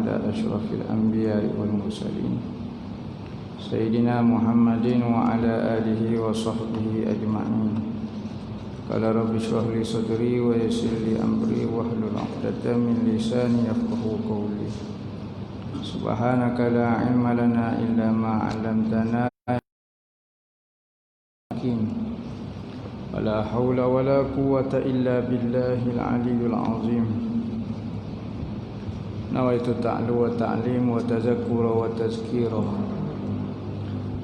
على أشرف الأنبياء والمرسلين سيدنا محمد وعلى آله وصحبه أجمعين. قال رب اشرح لي صدري ويسر لي أمري واحلل عقدة من لساني يفقهوا قولي. سبحانك لا علم لنا إلا ما علمتنا ولا حول ولا قوة إلا بالله العلي العظيم. نويت التعلو والتعليم والتذكر والتذكير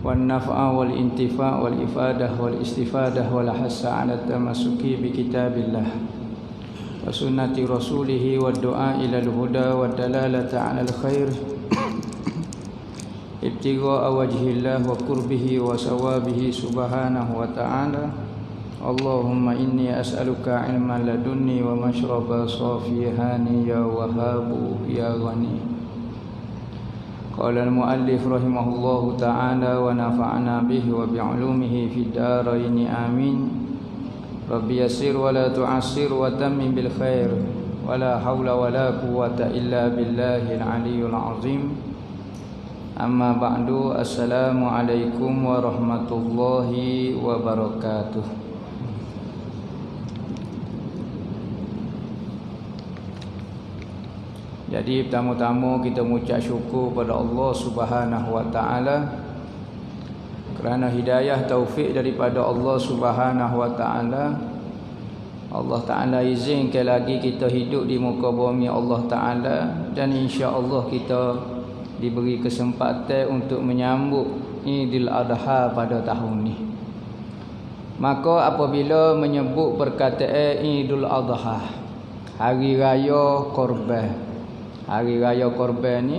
والنفع والانتفاع والإفادة والاستفادة والحث على التمسك بكتاب الله وسنة رسوله والدعاء إلى الهدى والدلالة على الخير ابتغاء وجه الله وقربه وثوابه سبحانه وتعالى. اللهم إني أسألك علما لدني ومشربا صافي هانيا وهاب يا غني. قال المؤلف رحمه الله تعالى ونفعنا به وبعلومه في الدارين آمين. رب يسر ولا تعسر وتمم بالخير ولا حول ولا قوة إلا بالله العلي العظيم. أما بعد السلام عليكم ورحمة الله وبركاته. Jadi pertama-tama kita mengucap syukur pada Allah Subhanahu wa taala kerana hidayah taufik daripada Allah Subhanahu wa taala. Allah taala izinkan lagi kita hidup di muka bumi Allah taala dan insya-Allah kita diberi kesempatan untuk menyambut Idul Adha pada tahun ni. Maka apabila menyebut perkataan Idul Adha, hari raya korban, hari raya korban ni,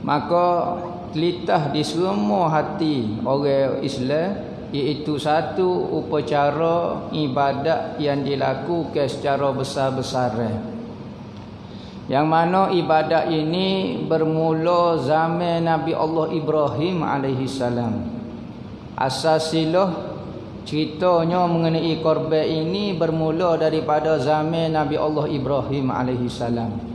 maka telitah di semua hati orang Islam iaitu satu upacara ibadat yang dilakukan secara besar-besaran, yang mana ibadat ini bermula zaman Nabi Allah Ibrahim alaihi salam. Asasilah ceritanya mengenai korban ini bermula daripada zaman Nabi Allah Ibrahim alaihi salam.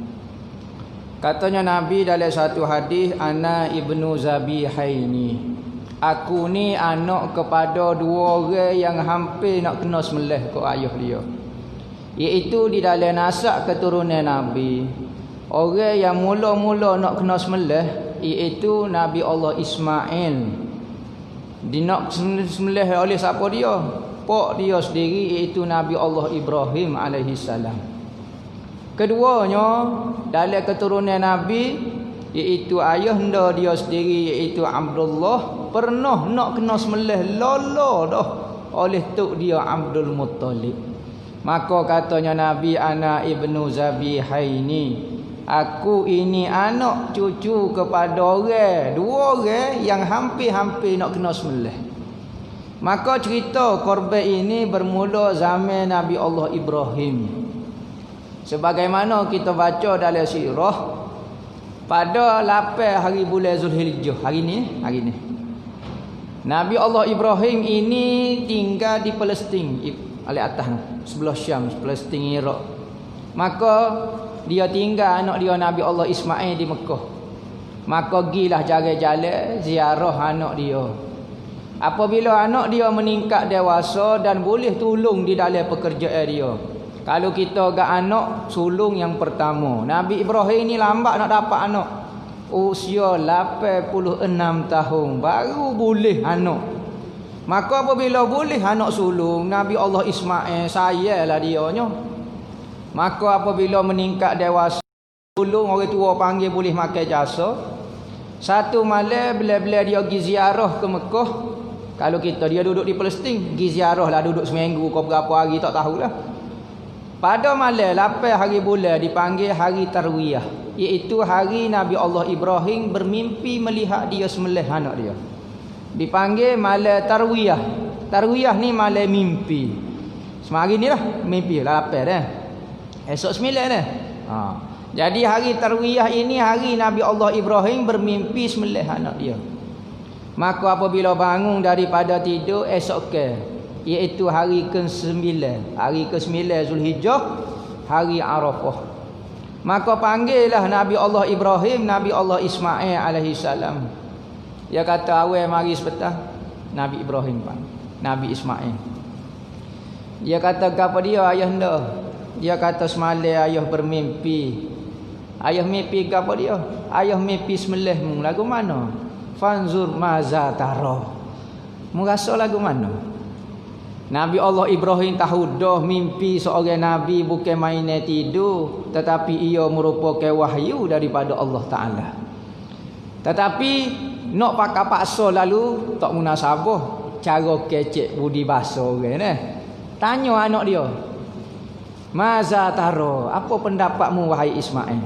Katanya Nabi dalam satu hadis, ana ibnu zabihaini, aku ni anak kepada dua orang yang hampir nak kena sembelih ke ayah dia. Iaitu di dalam nasab keturunan Nabi, orang yang mula-mula nak kena sembelih iaitu Nabi Allah Ismail. Nak sembelih oleh siapa dia? Pak dia sendiri iaitu Nabi Allah Ibrahim alaihi salam. Keduanya dalam keturunan Nabi iaitu ayahanda dia sendiri iaitu Abdullah pernah nak kena sembelih lolo dah oleh tok dia Abdul Muttalib. Maka katanya Nabi, ana ibnu zabihaini, aku ini anak cucu kepada orang, dua orang yang hampir-hampir nak kena sembelih. Maka cerita korban ini bermula zaman Nabi Allah Ibrahim. Sebagaimana kita baca dalam sirah, pada 8 hari bulan Zulhijjah, hari ni Nabi Allah Ibrahim ini tinggal di Palestin, oleh atas sebelah Syam, Palestin, Iraq. Maka dia tinggal anak dia Nabi Allah Ismail di Mekah. Maka gilah jalan-jalan ziarah anak dia. Apabila anak dia meningkat dewasa dan boleh tolong di dalam pekerjaan dia. Kalau kita agak anak sulung yang pertama, Nabi Ibrahim ni lambat nak dapat anak. Usia 86 tahun baru boleh anak. Maka apabila boleh anak sulung, Nabi Allah Ismail sayalah dianya. Maka apabila meningkat dewasa, sulung orang tua panggil boleh makan jasa. Satu malam bila-bila dia pergi ziarah ke Mekah. Kalau kita dia duduk di Palestin, pergi ziarah lah, duduk seminggu ke berapa hari tak tahulah. Pada malam 8 hari bulan dipanggil hari Tarwiyah, iaitu hari Nabi Allah Ibrahim bermimpi melihat dia sembelih anak dia. Dipanggil malam Tarwiyah. Tarwiyah ni malam mimpi. Semari ni lah mimpi lah 8 dah. Esok 9 dah. Jadi hari Tarwiyah ini hari Nabi Allah Ibrahim bermimpi sembelih anak dia. Maka apabila bangun daripada tidur esok ke, iaitu hari ke-9, hari ke-9 Zulhijjah, hari Arafah. Maka panggillah Nabi Allah Ibrahim, Nabi Allah Ismail alaihi salam. Dia kata awal mari sebentar. Nabi Ibrahim pak, Nabi Ismail. Dia kata apa dia ayahanda? Dia kata semalam ayah bermimpi. Ayah mimpi apa dia? Ayah mimpi sembelihmu. Lagu mana? Fanzur maza taro. Mu rasa lagu mana? Nabi Allah Ibrahim tahu dah mimpi seorang nabi bukan mainan tidur, tetapi ia merupakan wahyu daripada Allah Taala. Tetapi nak paksa lalu tak munasabah cara kecek budi bahasa orang ni. Tanya anak dia. Maza taro, apa pendapatmu wahai Ismail?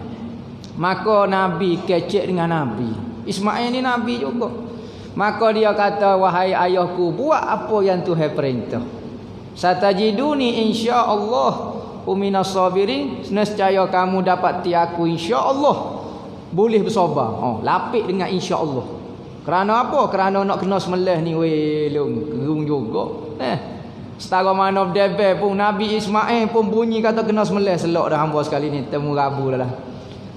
Maka nabi kecek dengan nabi. Ismail ni nabi juga. Maka dia kata, wahai ayahku, buat apa yang Tuhan perintah. Satajiduni insya-Allah minas sabirin, nescaya kamu dapat aku insya-Allah boleh bersabar. Lapik dengan insya-Allah. Kerana apa? Kerana nak kena sembelih ni gerung juga. Setara mana berdebel pun Nabi Ismail pun bunyi kata kena sembelih, selok dah hamba sekali ni temu rabu dah.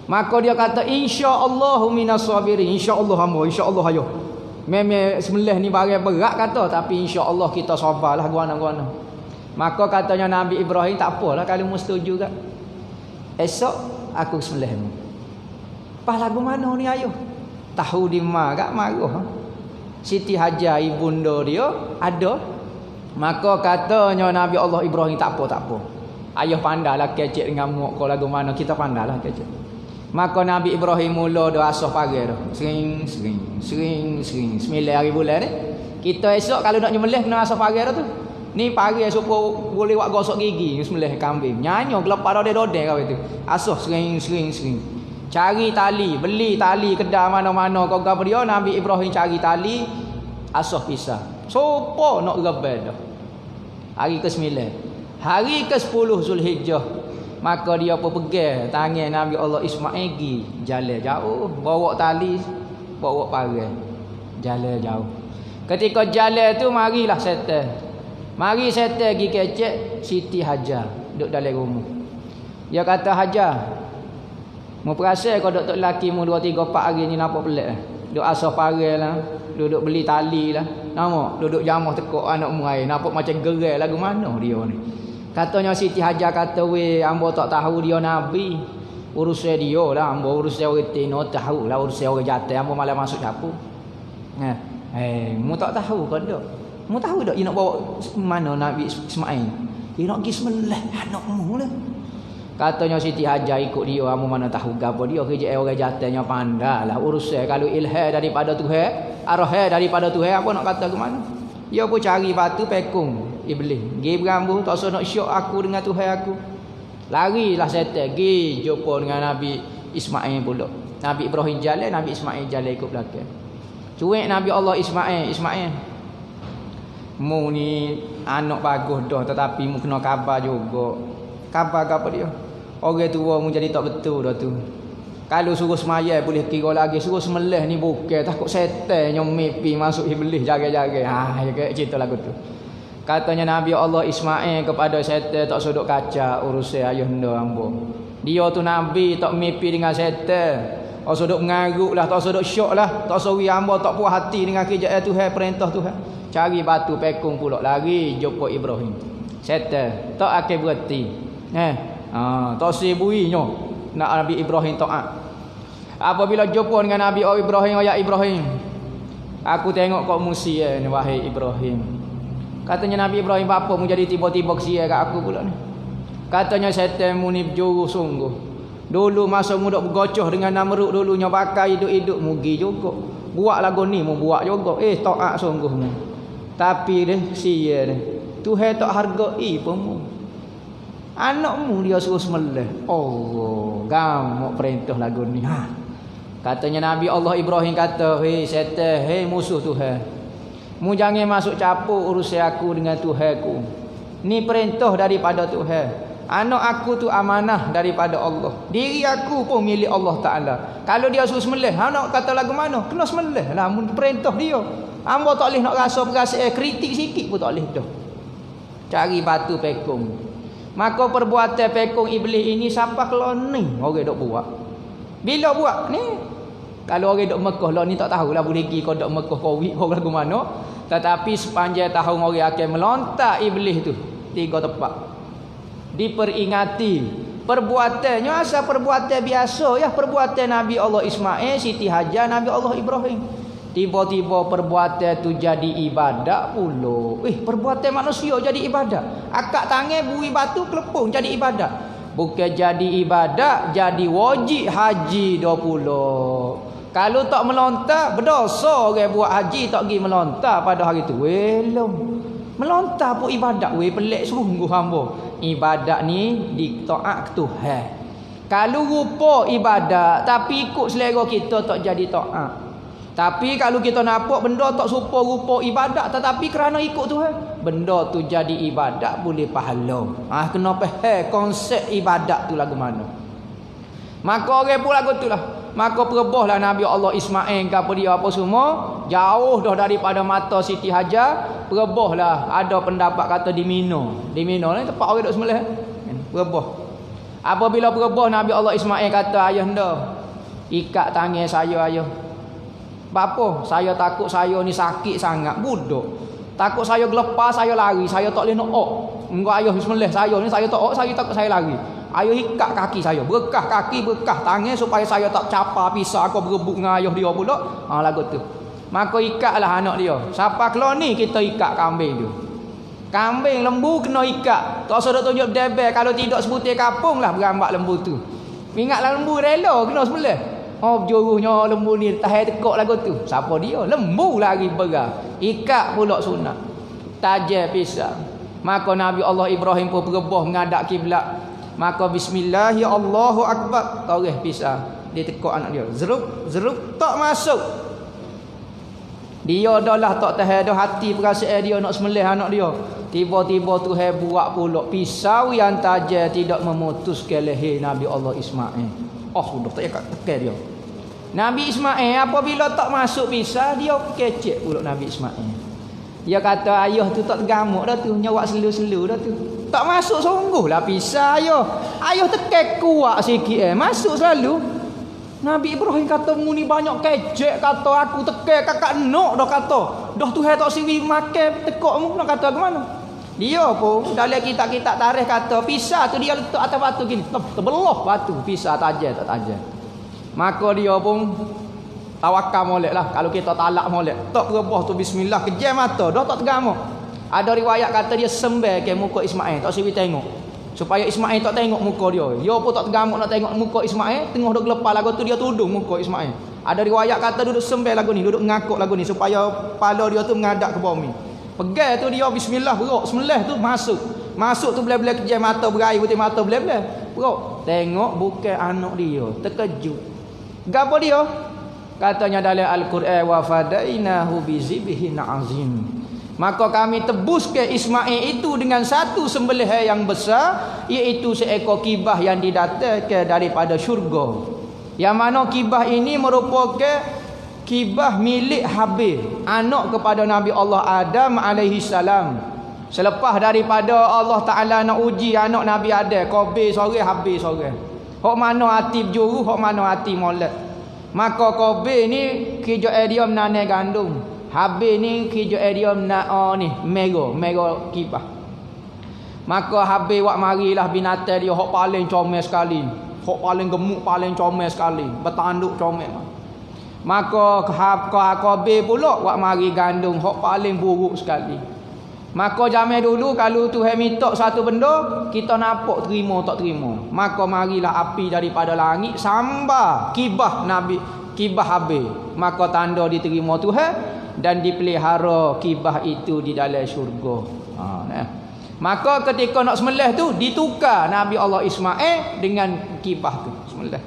Maka dia kata insya-Allah minas sabirin, insya-Allah hamba, insya-Allah ayo. Memang sembelih ni barang berat kata, tapi insya-Allah kita sabarlah guana-guana. Maka katanya Nabi Ibrahim, tak apalah kalau mu setuju kan. Esok aku sembelihmu. Pas lagu mana ni ayuh? Tahu di mak marah. Siti Hajar ibunda dia ada. Maka katanya Nabi Allah Ibrahim, tak apa. Ayuh pandailah kecek dengan muak kau lagu mana, kita pandailah kecek. Maka Nabi Ibrahim mula doa asah pagi dah. Sering. 9 hari bulan ni. Kita esok kalau nak nyembelih kena asah pagi dah tu. Ni pagi supaya boleh buat gosok gigi sembelih kambing. Nyanyi gelepar dodeh kau itu. Asah sering. Cari tali, beli tali kedai mana-mana kau apa dia Nabi Ibrahim cari tali asah pisah. Sopo nak rebel dah. Hari ke-9. Hari ke-10 Zulhijjah. Maka dia pun pegang tangan Nabi Allah Ismail pergi jalan jauh, bawa tali, bawa parang. Jalan jauh. Ketika jalan tu marilah setan. Mari setan pergi kecek Siti Hajar duduk dalam rumah. Dia kata, Hajar, mu perasan kau duduk lelaki mu 2 3 4 hari ni nampak pelik. Duduk asah parang lah, duduk beli tali lah. Nampak duduk jamah tekuk anak mu air, nampak macam gerai lagu mana dia ni. Katanya Siti Hajar kata, weh, hamba tak tahu dia Nabi. Urusan dia lah, hamba urusan orang tino tahu lah, urusan orang jatuh, hamba malah masuk capu. Mu tak tahu kau tak? Mu tahu tak dia nak bawa mana Nabi Ismail? Dia nak pergi sembelih anak mu lah. Katanya Siti Hajar ikut dia, hamba mana tahu gapo dia, kerja orang jatuhnya pandai lah. Urusan kalau ilham daripada Tuhan, arah daripada Tuhan, apa nak kata ke mana? Dia pun cari batu pekung iblis. Gi berambu tak usah nak syok aku dengan Tuhan aku. Larilah setan gi jumpa dengan Nabi Ismail pula. Nabi Ibrahim jalan, Nabi Ismail jalan ikut belakang. Cuek Nabi Allah Ismail. Mu ni anak bagus dah, tetapi mu kena khabar juga. Khabar apa dia? Orang tua mu jadi tak betul dah tu. Kalau suruh semaya boleh kira lagi, suruh semelih ni bukan, takut setan yang mimpi masuk iblis jaga-jaga. Ya cerita lagu tu. Katanya Nabi Allah Ismail kepada setan, tak sudut kaca urusan ayahanda hamba. Dia tu Nabi tak mimpi dengan setan. Tak sudut mengaruk lah, tak sudut syok lah, tak sawi hamba tak puas hati dengan kerjaan Tuhan, perintah Tuhan. Cari batu pekung pula, lari jumpa Ibrahim. Setan tak akan berhenti. Tak sibuinya nak Nabi Ibrahim taat. Apabila jumpa dengan Nabi Ibrahim, ya Ibrahim, aku tengok kau musia ni wahai Ibrahim. Katanya Nabi Ibrahim, apa mu jadi tiba-tiba kesia kat aku pula ni? Katanya setan mu ni berjuru sungguh. Dulu masa mu dok bergocoh dengan Namrud dulunya pakai hidup-hidup mugi juga. Buat lagu ni mu buat juga. Taat sungguh mu. Tapi dia sia dia. Tuhan tak hargai pun mu. Anakmu dia suruh sembelih. Oh, gamak perintah lagu ni. Katanya Nabi Allah Ibrahim kata, hei setan, hei musuh Tuhan, mu jangan masuk campur urusan aku dengan Tuhanku. Ni perintah daripada Tuhan. Anak aku tu amanah daripada Allah. Diri aku pun milik Allah Ta'ala. Kalau dia suruh sembelih, nak kata lagu mana? Kena sembelih lah, perintah dia. Hamba tak boleh nak rasa perasaan kritik sikit pun tak boleh dah. Cari batu pekung. Maka perbuatan pekong iblis ini siapa kalau ni orang dok buat. Bila buat ni? Kalau orang dok Mekah lah ni tak tahulah boleh pergi kau dok Mekah Covid kau lagu mana. Tetapi sepanjang tahun orang akan melontar iblis tu 3 tempat. Diperingati perbuatannya asal perbuatan biasa ya, perbuatan Nabi Allah Ismail, Siti Hajar, Nabi Allah Ibrahim. Tiba-tiba perbuatan tu jadi ibadat pula. Perbuatan manusia jadi ibadat. Akak tangan bui batu kelepung jadi ibadat. Bukan jadi ibadat, jadi wajib haji dah pula. Kalau tak melontar, berdosa orang buat haji tak pergi melontar pada hari tu. Welong. Melontar pun ibadat. Pelik sungguh hamba. Ibadat ni ditaat Tuhan. Kalau rupa ibadat tapi ikut selera kita tak jadi taat. Tapi kalau kita nampak benda tak serupa rupa ibadat tetapi kerana ikut Tuhan, benda tu jadi ibadat boleh pahala. Kena faham konsep ibadat tu lagu mana. Maka orang pun lagu tu lah. Maka perebahlah Nabi Allah Ismail ke apa dia apa semua, jauh dah daripada mata Siti Hajar. Perebahlah, ada pendapat kata di Mina. Di Mina ni tempat orang duk sembelih. Perebah. Apabila perebah Nabi Allah Ismail kata, ayah nda, ikat tangan saya ayah. Bapa, saya takut saya ni sakit sangat, budak. Takut saya gelepar, saya lari, saya tak boleh nak ok. Engkau ayah bismillah saya ni saya tak ok, saya takut saya lari. Ayah ikat kaki saya, berkah kaki, berkah tangan supaya saya tak capar pisah aku berebut dengan ayah dia pula. Lagu tu. Maka ikatlah anak dia. Siapa keluar ni kita ikat kambing tu. Kambing lembu kena ikat. Tak usah tunjuk debel, kalau tidak sebutir kapung lah berambak lembu tu. Ingatlah lembu rela kena sebelah. Juruhnya lembu ni tahan tekuk lagu tu. Siapa dia? Lembu lagi berah. Ikat pula sunat. Tajam pisau. Maka Nabi Allah Ibrahim pun berebah menghadap kiblat. Maka bismillah ya Allahu akbar. Toreh pisau. Dia tekuk anak dia. Zeruk, zeruk tak masuk. Dia dah lah tak tahan dah hati perasaan dia nak sembelih anak dia. Tiba-tiba Tuhan buat pula pisau yang tajam tidak memutuskan leher Nabi Allah Ismail. Sudah tak ikat tekan dia. Nabi Ismail apabila tak masuk pisau, dia kecek pula Nabi Ismail. Dia kata ayah tu tak tergamuk dah tu, nyawak selu-selu dah tu. Tak masuk sungguhlah pisau ayah. Ayah tekan kuat sikit masuk selalu. Nabi Ibrahim kata muni banyak kecek, kata aku tekan kakak nok dah kata. Dah Tuhan tak siwi makan tekokmu nak kata ke mana? Dia pun dalam kitab-kitab tarikh kata pisau tu dia letak atas batu gini, terbelah batu, pisau tajam tak tajam. Maka dia pun tawakal molek lah. Kalau kita talak molek, tak berebah tu bismillah, kejam mata, dah tak tergamuk. Ada riwayat kata dia sembel ke muka Ismail, tak siwi tengok. Supaya Ismail tak tengok muka dia. Dia pun tak tergamuk nak tengok muka Ismail, tengah duk gelepar lagu tu dia tudung muka Ismail. Ada riwayat kata duduk sembel lagu ni, duduk ngakuk lagu ni supaya kepala dia tu menghadap ke bumi. Pegang tu dia bismillah berok, sembelih tu masuk. Masuk tu belah-belah kejam mata berair putih mata belah-belah. Berok, tengok bukan anak dia, terkejut. Gapo dia? Katanya dalam Al-Quran wa fadainahu bizibhin azim. Maka kami tebuskan Ismail itu dengan satu sembelihan yang besar, iaitu seekor kibah yang didatangkan daripada syurga. Yang mana kibah ini merupakan kibah milik Habil, anak kepada Nabi Allah Adam alaihi salam. Selepas daripada Allah Taala nak uji anak Nabi Adam, Qabil seorang, Habil seorang. Hok mana hati berjuru, hok mana hati molek. Maka Qabil ni kerja dia menanam gandum. Habil ni kerja dia nak merah kibah. Maka Habil wak marilah binatang dia hok paling comel sekali. Hok paling gemuk, paling comel sekali. Bertanduk comel. Maka Qabil pula wak mari gandum hok paling buruk sekali. Maka zaman dulu kalau Tuhan minta satu benda, kita nampak terima tak terima. Maka marilah api daripada langit sambar kibah Habil. Maka tanda diterima Tuhan dan dipelihara kibah itu di dalam syurga. Maka ketika nak sembelih tu ditukar Nabi Allah Ismail dengan kibah tu sembelih.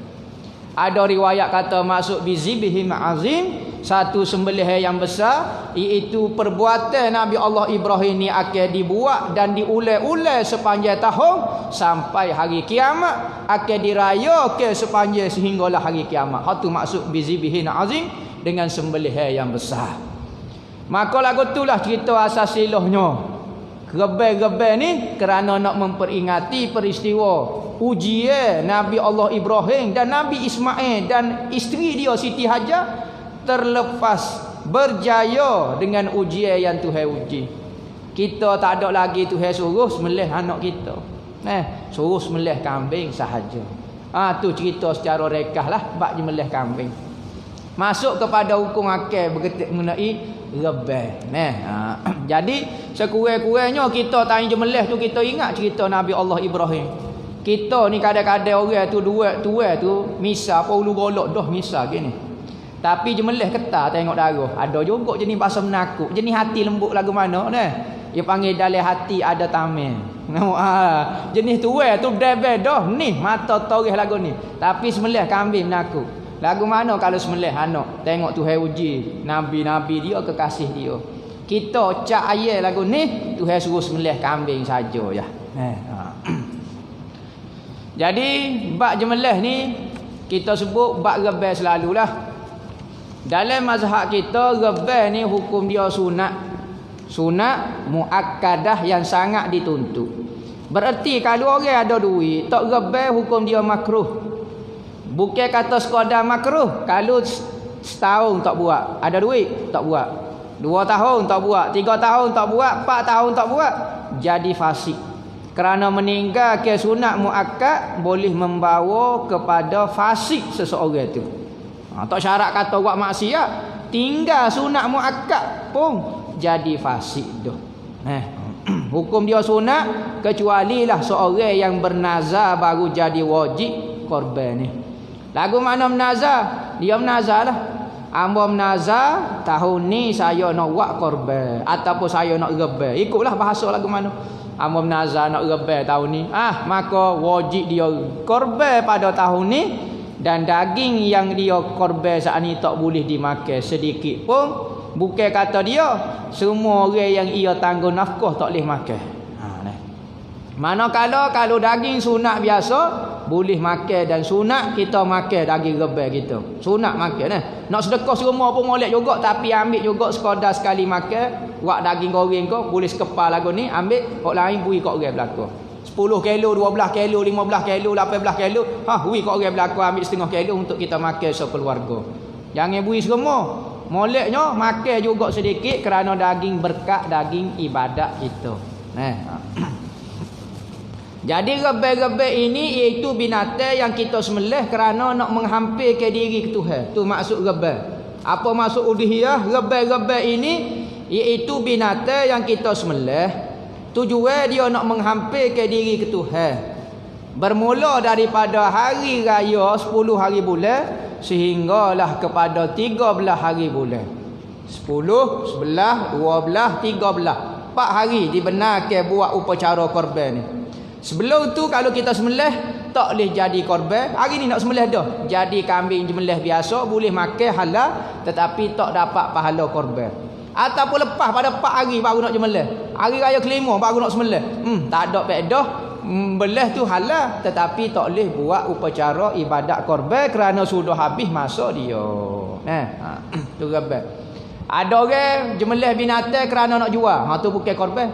Ada riwayat kata masuk bizibihim azim, satu sembelihan yang besar, iaitu perbuatan Nabi Allah Ibrahim ni akan dibuat dan diulai-ulai sepanjang tahun sampai hari kiamat, akan dirayakan sepanjang sehinggalah hari kiamat. Hatu maksud bizibihin azim, dengan sembelihan yang besar. Maka lagu itulah cerita asal silahnya Rebel-rebel ni kerana nak memperingati peristiwa ujian Nabi Allah Ibrahim dan Nabi Ismail dan isteri dia Siti Hajar terlepas berjaya dengan ujian yang Tuhan uji. Kita tak ada lagi Tuhan suruh sembelih anak kita. Suruh sembelih kambing sahaja. Tu cerita secara rekah lah bab sembelih kambing. Masuk kepada hukum akal berkaitan mengenai rebel. Jadi sekurang-kurangnya kita tanya jemelih tu kita ingat cerita Nabi Allah Ibrahim. Kita ni kadang-kadang orang tu dua tu misal apa ulu golok dah misal gini. Tapi jemelih ketar tengok darah. Ada juga jenis bahasa menakut, jenis hati lembut lagu mana nah. Dia panggil dalam hati ada tamil. Jenis tua tu debel dah ni mata torih lagu ni. Tapi sembelih kambing menakut. Lagu mana kalau sembelih anak? Tengok Tuhan uji nabi-nabi dia kekasih dia. Kita cak ayat lagu ni Tuhan suruh sembelih kambing saja ya. Jadi bab jemelih ni kita sebut bab rebel selalulah. Dalam mazhab kita rebel ni hukum dia sunat. Sunat muakkadah yang sangat dituntut. Berarti kalau orang ada duit tak rebel hukum dia makruh. Bukan kata sekadar makruh. Kalau setahun tak buat, ada duit tak buat. 2 tahun tak buat, 3 tahun tak buat, 4 tahun tak buat, jadi fasik. Kerana meninggalkan sunat muakkad boleh membawa kepada fasik seseorang itu. Tak syarat kata buat maksiat, tinggal sunat muakkad pun jadi fasik dah. Hukum dia sunat kecuali lah seorang yang bernazar baru jadi wajib korban ni. Lagu mana menazar? Dia menazar lah. Amba menazar tahun ni saya nak buat korban ataupun saya nak rebel. Ikutlah bahasa lagu mana. Amba menazar nak rebel tahun ni. Maka wajib dia korban pada tahun ni. Dan daging yang dia korban saat ni tak boleh dimakan sedikit pun. Bukan kata dia semua orang yang ia tanggung nafkah tak boleh makan. Manakala kalau daging sunat biasa boleh makan dan sunat kita makan daging rebel kita. Sunat makan Nak sedekah serumah pun molek juga tapi ambil juga sekadar sekali makan. Buat daging goreng kau boleh sekepal lagu ni ambil kok lain bui kok orang belaka. 10 kilo, 12 kilo, 15 kilo, 18 kilo. Bui kok orang belaka ambil setengah kilo untuk kita makan sekeluarga. Jangan bui semua. Moleknya makan juga sedikit kerana daging berkat, daging ibadat kita. Jadi rebel-rebel ini iaitu binatang yang kita sembelih kerana nak menghampirkan diri ke Tuhan. Tu maksud rebel. Apa maksud udhiyah? Rebel-rebel ini iaitu binatang yang kita sembelih. Tujuan dia nak menghampirkan diri ke Tuhan. Bermula daripada hari raya 10 hari bulan sehinggalah kepada 13 hari bulan. 10, 11, 12, 13. 4 hari dibenarkan buat upacara korban ni. Sebelum tu kalau kita sembelih tak boleh jadi korban. Hari ni nak sembelih dah. Jadi kambing sembelih biasa boleh makan halal tetapi tak dapat pahala korban. Ataupun lepas pada 4 hari baru nak sembelih. Hari raya kelima baru nak sembelih. Tak ada faedah. Belah tu halal tetapi tak boleh buat upacara ibadat korban kerana sudah habis masa dia. Tu korban. Ada orang sembelih binatang kerana nak jual. Tu bukan korban.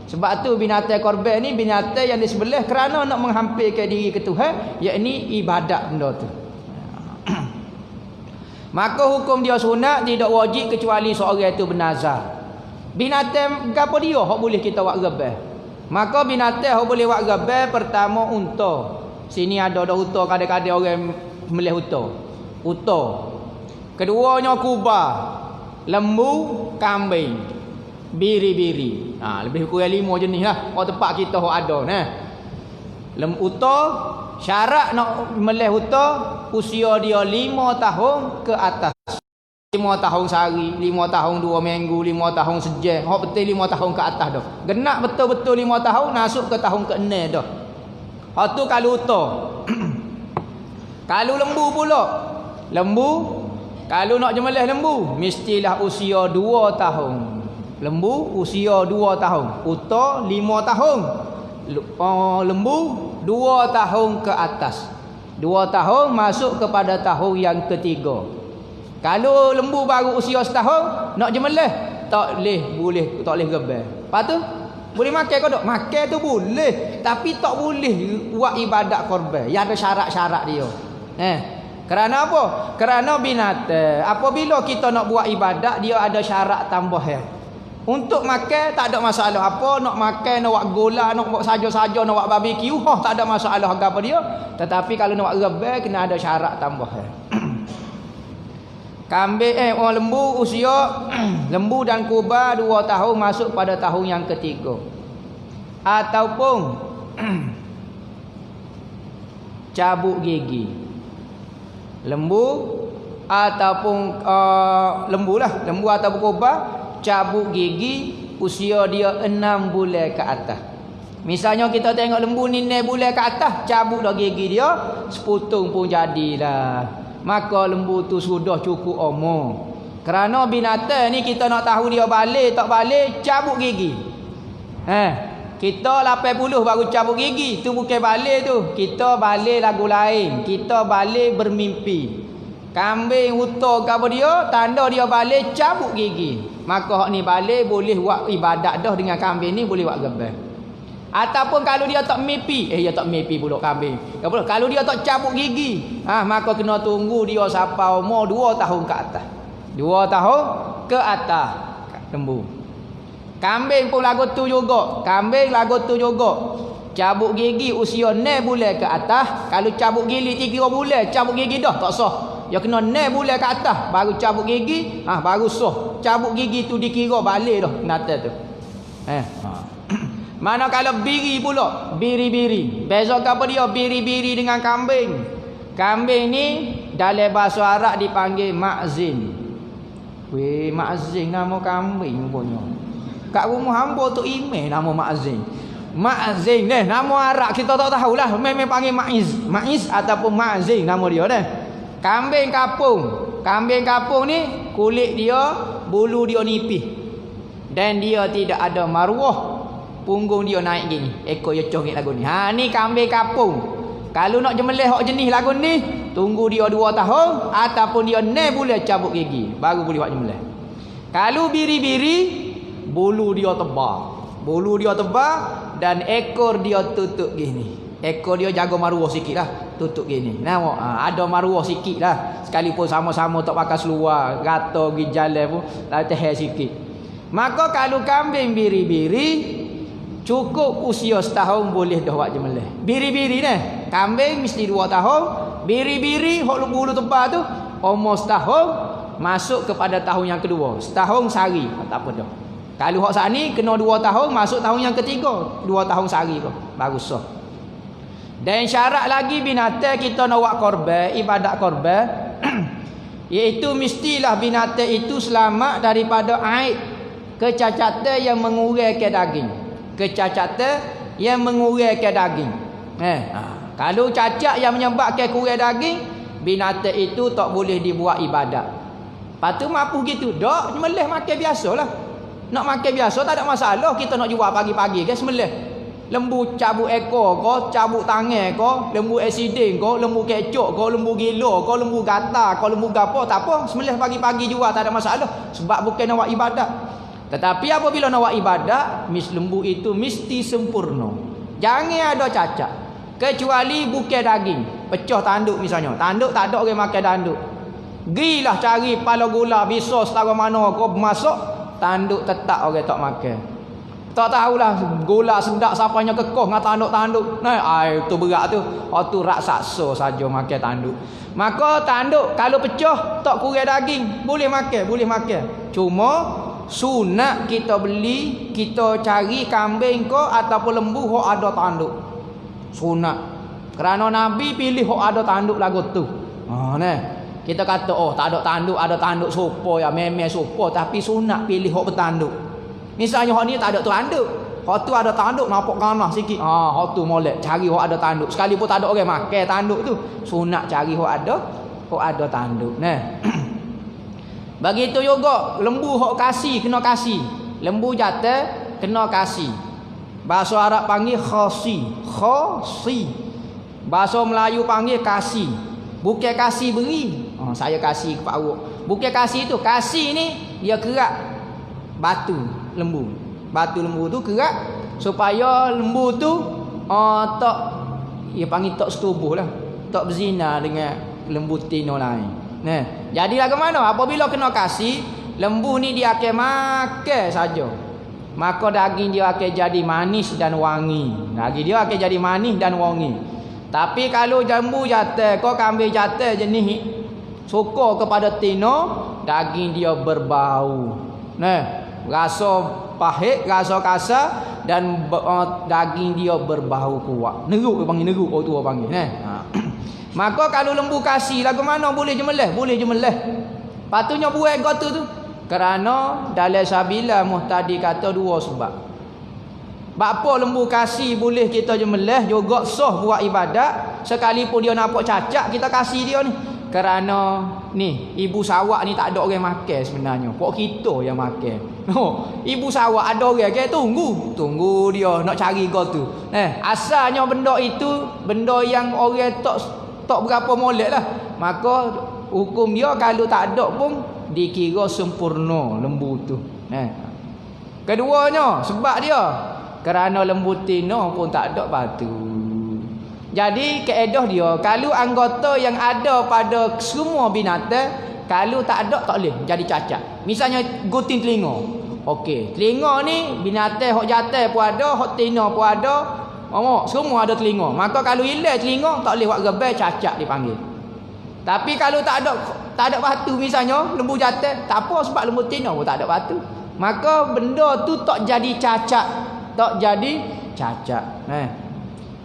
Sebab tu binatang korban ni binatang yang disembelih kerana nak menghampirkan diri ke Tuhan, yakni ibadat benda tu. Maka hukum dia sunat tidak wajib kecuali seorang itu bernazar. Binatang gapo dia hak boleh kita buat rebel. Maka binatang hak boleh buat rebel pertama unta. Sini ada unta kadang-kadang orang sembelih unta. Unta. Keduanya kubah, lembu, kambing, biri-biri. Lebih kurang 5 jenis lah. Tempat kita ada unta, syarat nak melih unta usia dia 5 tahun ke atas. 5 tahun sehari, 5 tahun 2 minggu, 5 tahun sejam. Betul 5 tahun ke atas dah. Genap betul-betul 5 tahun masuk ke tahun ke-6 dah. Tu kalau unta. Kalau lembu pula. Lembu kalau nak jemelih lembu mestilah usia 2 tahun. Lembu usia 2 tahun. Unta 5 tahun. Lembu 2 tahun ke atas. 2 tahun masuk kepada tahun yang ketiga. Kalau lembu baru usia setahun nak jemelih tak boleh rebel. Lepas tu Boleh makan ke tak? Makan tu boleh, tapi tak boleh buat ibadat korban. Yang ada syarat-syarat dia. Kerana apa? Kerana binatang apabila kita nak buat ibadat, dia ada syarat tambahan. Untuk makan tak ada masalah apa, nak makan, nak buat gola, nak buat saja-saja, nak buat barbecue, tak ada masalah apa dia. Tetapi kalau nak buat rebel kena ada syarat tambahan. Kambing orang lembu usia lembu dan kurban 2 tahun masuk pada tahun yang ketiga. Ataupun cabut gigi. Lembu ataupun lembu ataupun kurban cabut gigi usia dia 6 bulan ke atas. Misalnya kita tengok lembu ni 6 bulan ke atas, cabut dah gigi dia, seputung pun jadilah. Maka lembu tu sudah cukup umur. Kerana binatang ni kita nak tahu dia balik tak balik, cabut gigi. Kita 80 baru cabut gigi, tu bukan balik tu. Kita balik lagu lain. Kita balik bermimpi. Kambing utuh ke apa dia, tanda dia balik cabut gigi. Maka hak ni balik boleh buat ibadat dah dengan kambing ni, boleh buat gebel. Ataupun kalau dia tak mimpi, dia tak mimpi pula kambing. Kalau dia tak cabut gigi, maka kena tunggu dia sampai umur 2 tahun ke atas. 2 tahun ke atas lembu. Kambing pun lagu tu juga. Cabut gigi usia 6 bulan ke atas. Kalau cabut gigi 3 bulan, cabut gigi dah tak sah. Dia kena 6 bulan ke atas baru cabut gigi, baru sah. Cabut gigi tu dikira balik dah binatang tu. Mana kalau biri pula, biri-biri. Beza apa dia biri-biri dengan kambing? Kambing ni dalam bahasa Arab dipanggil ma'zin. Weh, ma'zin nama kambing punya. Kat rumah hamba tu email nama ma'zin. Ma'zin ni nama Arab kita tak tahulah, memang panggil ma'iz ataupun ma'zin nama dia dah. Kambing kapung. Kambing kapung ni kulit dia, bulu dia nipis. Dan dia tidak ada maruah. Punggung dia naik gini, ekor dia congit lagu ni. Ni kambing kapung. Kalau nak jemelih hak jenis lagu ni, tunggu dia 2 tahun ataupun dia 6 bulan cabut gigi baru boleh buat jemelih. Kalau biri-biri, bulu dia tebal dan ekor dia tutup gini. Ekor dia jaga maruah sikitlah, tutup gini. Nampak ada maruah sikitlah. Sekalipun sama-sama tak pakai seluar, rata pergi jalan pun latih sikit. Maka kalau kambing biri-biri cukup usia setahun boleh dah buat jemelih. Biri-biri ni, kambing mesti 2 tahun, biri-biri hok bulu tebal tu umur setahun masuk kepada tahun yang kedua. Setahun sehari, tak apa dah. Kalau hok saat ni kena 2 tahun masuk tahun yang ketiga, 2 tahun sehari tu baru sah. Dan syarat lagi binatang kita nak buat korban, ibadat korban iaitu mestilah binatang itu selamat daripada aib kecacatan yang menguraikan daging. Kecacatan yang menguraikan daging. Kalau cacat yang menyebabkan kurang daging, binatang itu tak boleh dibuat ibadat. Patu mampu gitu. Dak sembelih makan biasalah. Nak makan biasa tak ada masalah. Kita nak jual pagi-pagi ke sembelih. Lembu cabut ekor ko, cabut tangan ko, lembu accident ko, lembu kecok ko, lembu gila ko, lembu gatal ko, lembu gapo, tak apa. Sembelih pagi-pagi jual tak ada masalah. Sebab bukan nak buat ibadat. Tetapi apabila nak buat ibadat, lembu itu mesti sempurna. Jangan ada cacat. Kecuali bukan daging. Pecah tanduk misalnya. Tanduk tak ada orang makan tanduk. Gilah cari pala gula bisa setara mana kau masuk, tanduk tetap orang tak makan. Tak tahulah gula sedap siapanya kekoh dengan tanduk-tanduk. Itu berat tu. Tu raksasa saja makan tanduk. Maka tanduk kalau pecah tak kurang daging, boleh makan. Cuma sunat kita beli, kita cari kambing ko ataupun lembu hok ada tanduk. Sunat. Kerana Nabi pilih hok ada tanduk lagu tu. Kita kata tak ada tanduk, ada tanduk sopo ya, memang sopo, tapi sunat pilih hok bertanduk. Misalnya hok ni tak ada tanduk, hok tu ada tanduk nampak ganas sikit. Hok tu molek cari hok ada tanduk. Sekalipun tak ada orang makan tanduk tu, sunat cari hok ada tanduk. Begitu juga lembu hok kasih kena kasih. Lembu jantan kena kasih. Bahasa Arab panggil khasi. Bahasa Melayu panggil kasih. Bukan kasih beri. Saya kasih kepada awak. Bukan kasih tu. Kasih ni dia kerak batu lembu. Batu lembu tu kerak supaya lembu tu tak, dia panggil tak setubuh lah, tak berzina dengan lembu tino lain. Nah, jadilah ke mana? Apabila kena kasih, lembu ni dia akan makan saja. Maka daging dia akan jadi manis dan wangi. Daging dia akan jadi manis dan wangi. Tapi kalau lembu jantan, kau kambing jantan jenis suka kepada tino, daging dia berbau. Nah, rasa pahit, rasa kasar dan daging dia berbau kuat. Neruk dia panggil, neruk orang tua panggil. Maka kalau lembu kasih lagu mana boleh jemelih? Boleh jemelih. Patutnya buat gotu tu. Kerana dalam sabila muhtadi kata dua sebab. Bapa lembu kasih boleh kita jemelih juga sah buat ibadat, sekalipun dia nampak cacat kita kasih dia ni. Kerana ni ibu sawak ni tak ada orang makan sebenarnya. Pok kita yang makan. Ibu sawak ada orang ke tunggu dia nak cari gotu. Asalnya benda itu benda yang orang tak berapa molek lah. Maka hukum dia kalau tak ada pun dikira sempurna lembu tu. Keduanya sebab dia kerana lembu tino pun tak ada batu. Jadi kaedah dia kalau anggota yang ada pada semua binatang kalau tak ada tak boleh jadi cacat. Misalnya guting telinga. Okey, telinga ni binatang hok jantan pun ada, hok tino pun ada. Semua ada telinga. Maka kalau hilang telinga tak boleh buat rebel, cacat dipanggil. Tapi kalau tak ada batu misalnya lembu jantan, tak apa sebab lembu tino pun tak ada batu. Maka benda tu tak jadi cacat, tak jadi cacat.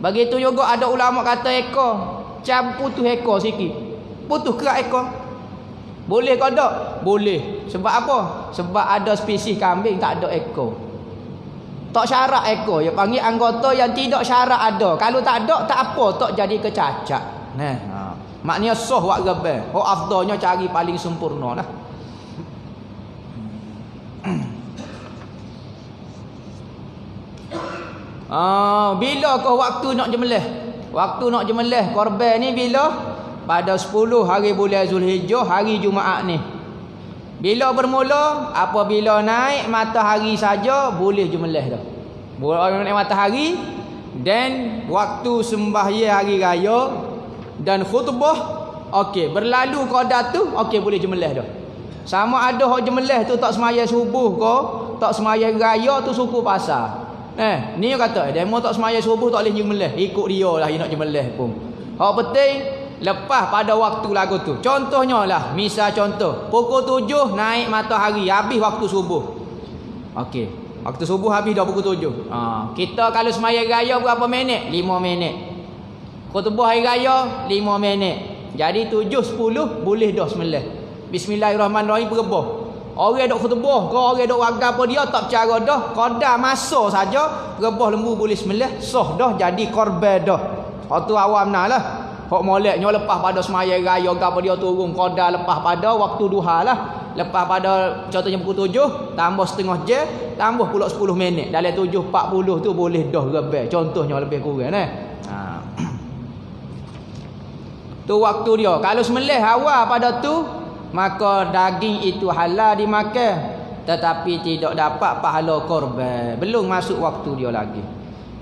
Begitu juga ada ulama kata ekor, putus ekor sikit. Putus kerak ekor. Boleh ke tak? Boleh. Sebab apa? Sebab ada spesies kambing tak ada ekor. Tak syarat ekor, dia panggil anggota yang tidak syarat ada. Kalau tak ada tak apa, tak jadi kecacat. Maknanya sah buat rebel. Afdalnya cari paling sempurna lah. Bila kau waktu nak jemelih? Waktu nak jemelih korban ni bila? Pada 10 hari bulan Zulhijjah, hari Jumaat ni. Bila bermula? Apabila naik matahari saja boleh jemelih dah. Boleh naik matahari dan waktu sembahyang hari raya dan khutbah, okey, berlalu qada tu, okey boleh jemelih dah. Sama ada hok jemelih tu tak semaya subuh ke, tak semaya raya tu suku pasar. Ni dia kata demo tak semaya subuh tak boleh jemelih, ikut dia lah dia nak jemelih pun. Hak penting lepas pada waktu lagu tu. Contohnya lah, misal contoh pukul 7 naik matahari, habis waktu subuh. Okey, waktu subuh habis dah pukul 7. Kita kalau semaya raya berapa minit? 5 minit. Khutbah hari raya 5 minit. Jadi 7 10 boleh dah sembelih. Bismillahirrahmanirrahim berebah. Orang dok khutbah ke orang dok warga apa dia tak bercara dah, qada masa saja berebah lembu boleh sembelih, sah dah jadi korban dah. Hak tu awam lah. Hak moleknya lepas pada semaya raya ke apa dia turun qada lepas pada waktu duha lah. Lepas pada contohnya pukul 7 tambah setengah jam, tambah pula 10 minit. Dalam 7.40 tu boleh dah rebel. Contohnya lebih kurang tu waktu dia. Kalau sembelih awal pada tu, maka daging itu halal dimakan, tetapi tidak dapat pahala korban. Belum masuk waktu dia lagi.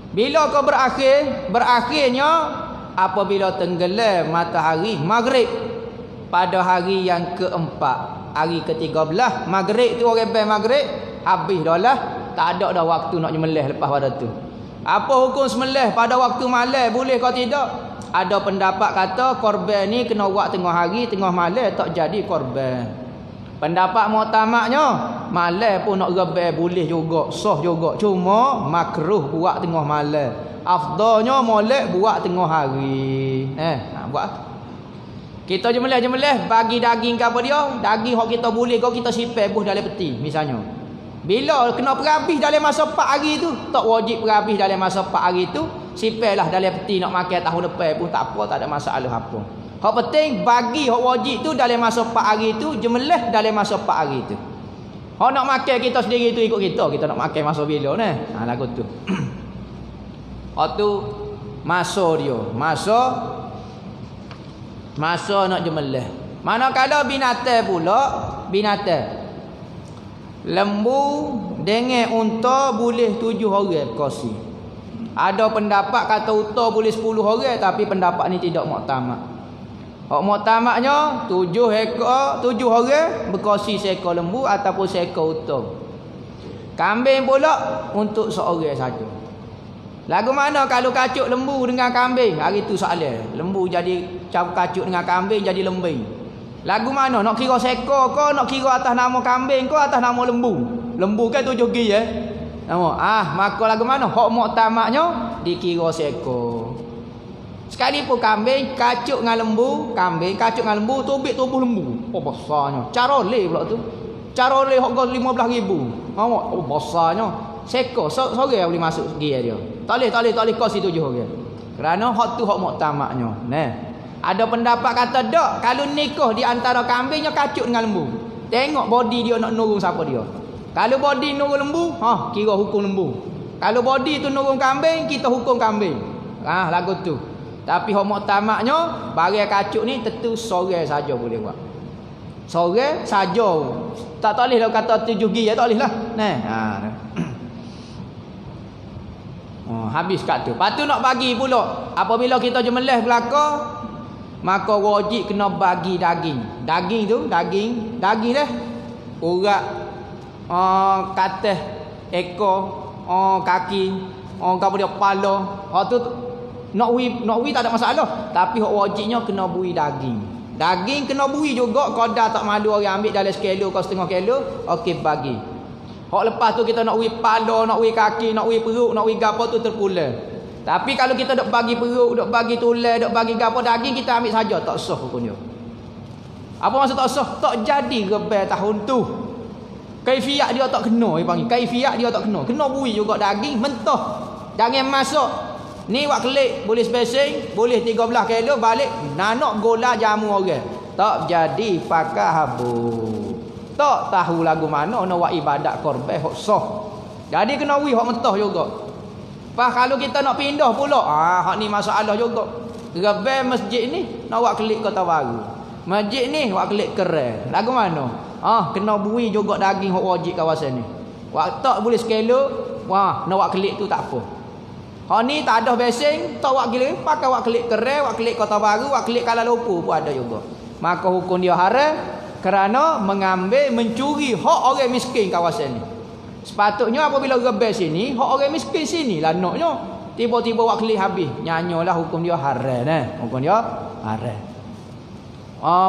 Bila kau berakhirnya apabila tenggelam matahari maghrib pada hari yang keempat, hari ke-13 maghrib tu orang maghrib habis dah lah, tak ada dah waktu nak memelih lepas pada tu. Apa hukum sembelih pada waktu malam, boleh kau tidak? Ada pendapat kata korban ni kena buat tengah hari, tengah malam tak jadi korban. Pendapat muktamadnya malam pun nak rebel boleh juga, sah juga. Cuma makruh buat tengah malam. Afdalnya molek buat tengah hari. Buat. Kita jemelih bagi daging ke apa dia? Daging hok kita boleh kau kita simpan buh dalam peti misalnya. Bila kena perhabis dalam masa 4 hari tu, tak wajib perhabis dalam masa 4 hari tu, simpanlah dalam peti nak makan tahun depan pun tak apa, tak ada masalah apa. Hak penting bagi hak wajib tu dalam masa 4 hari tu, jemelih dalam masa 4 hari tu. Hak nak makan kita sendiri tu ikut kita nak makan masa bila ni. Lagu tu. Hak tu masa dia, masa nak jemelih. Manakala binatang pula, binatang Lembu dengan unta boleh 7 orang berkongsi. Ada pendapat kata unta boleh 10 orang, tapi pendapat ni tidak muktamad. Hak muktamadnya 7 orang berkongsi seekor lembu ataupun seekor unta. Kambing pula untuk seorang saja. Lagu mana kalau kacuk lembu dengan kambing? Hari tu soalan. Lembu jadi kacuk dengan kambing jadi lembing. Lagu mana? Nak kira seekor ke? Nak kira atas nama kambing ke? Atas nama lembu? Lembu kan 7 gigi ya? Nama. Maka lagu mana? Hak muktamadnya dikira seekor. Sekalipun kambing kacuk dengan lembu, kambing kacuk dengan lembu, tubik tubuh lembu. Oh besarnya. Cara leh pula tu. Cara leh hak 15,000. Oh besarnya. Sekor sore boleh masuk gigi dia. Tak boleh kos 7 orang. Kerana hak tu hak muktamadnya. Nah. Ada pendapat kata dak, kalau nikah di antara kambingnya kacuk dengan lembu. Tengok body dia nak nurung siapa dia. Kalau body nurung lembu, kira hukum lembu. Kalau body tu nurung kambing, kita hukum kambing. Lagu tu. Tapi hak muktamadnya barang kacuk ni tentu sore saja boleh buat. Sore saja. Tak boleh lah kata 7 gigi, tak boleh lah. Nah. Habis kat tu. Lepas tu nak bagi pula. Apabila kita jemelih belaka, maka wajib kena bagi daging. Daging tu, daging dah. Urat kateh ekor, kaki, apa dia kepala. Hak tu nak wi tak ada masalah. Tapi hak wajibnya kena bui daging. Daging kena bui juga, kadar tak malu orang ambil dalam sekilo ke setengah kilo, okey bagi. Hak lepas tu kita nak wi kepala, nak wi kaki, nak wi perut, nak wi gapo tu terpulang. Tapi kalau kita dok bagi perut, dok bagi tulang, dok bagi gapo daging, kita ambil saja, tak sah hukumnya. Apa maksud tak sah? Tak jadi rebel tahun tu. Kaifiat dia tak kena, dia panggil. Kaifiat dia tak kena. Kena bui juga daging mentah. Jangan masak. Ni wak kelik boleh spacing, boleh 13 kilo balik nanok gola jamu orang. Tak jadi pakai habu. Tak tahu lagu mana nak buat ibadat korban hak sah. Jadi kena wi hak mentah juga. Pas kalau kita nak pindah pula, hak ni masalah juga. Rebel masjid ni nak buat kelik Kota Baru. Masjid ni buat kelik Kerai. Lagu mana? Kena bui juga daging hak wajib kawasan ni. Wak tak boleh sekilo, nak buat kelik tu tak apa. Hak ni tak ada basing, tak buat kelik, pakai buat kelik Kerai, buat kelik Kota Baru, buat kelik Kuala Lumpur pun ada juga. Maka hukum dia haram kerana mengambil, mencuri hak orang miskin kawasan ni. Sepatutnya apabila rebel sini, hak orang miskin sini lah naknya. Tiba-tiba wak kelik habis, nyanyolah hukum dia haram hukum dia haram.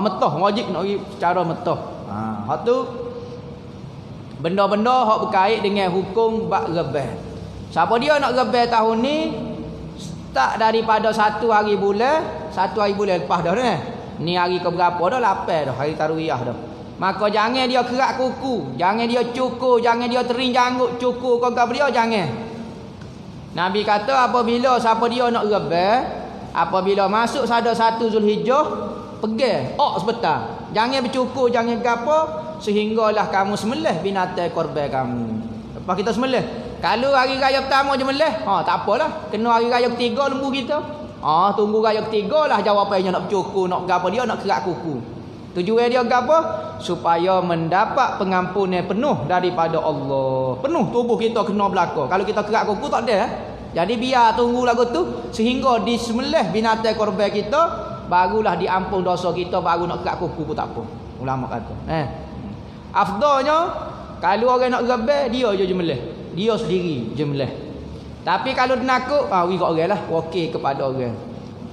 Metah wajib nak pergi secara metah. Hak tu benda-benda hak berkait dengan hukum bab rebel. Siapa dia nak rebel tahun ni, start daripada 1 hari bulan lepas dah Ni hari ke berapa dah? 8 dah, hari tarwiyah dah. Maka jangan dia kerak kuku, jangan dia cukur, jangan dia tering janggut cukur ke apa dia, jangan. Nabi kata apabila siapa dia nak rebel, apabila masuk sada 1 Zulhijjah, pegang sebentar. Jangan bercukur, jangan gapo sehinggalah kamu sembelih binatang korban kamu. Lepas kita sembelih. Kalau hari raya pertama je melih, tak apalah. Kena hari raya ketiga lembu kita. Tunggu raya ketiga lah jawapannya nak bercukur, nak gapo dia, nak kerak kuku. Tujuan dia gapo? Supaya mendapat pengampunan penuh daripada Allah. Penuh tubuh kita kena belaka. Kalau kita kerak kuku tak ada. Jadi biar tunggu lagu tu sehingga disembelih binatang korban kita, barulah diampun dosa kita, baru nak kerak kuku pun tak apa. Ulama kata. Afdalnya kalau orang nak rebel, dia je jemelih. Dia sendiri jemelih. Tapi kalau nakut, wi kat orang lah, wakil kepada orang.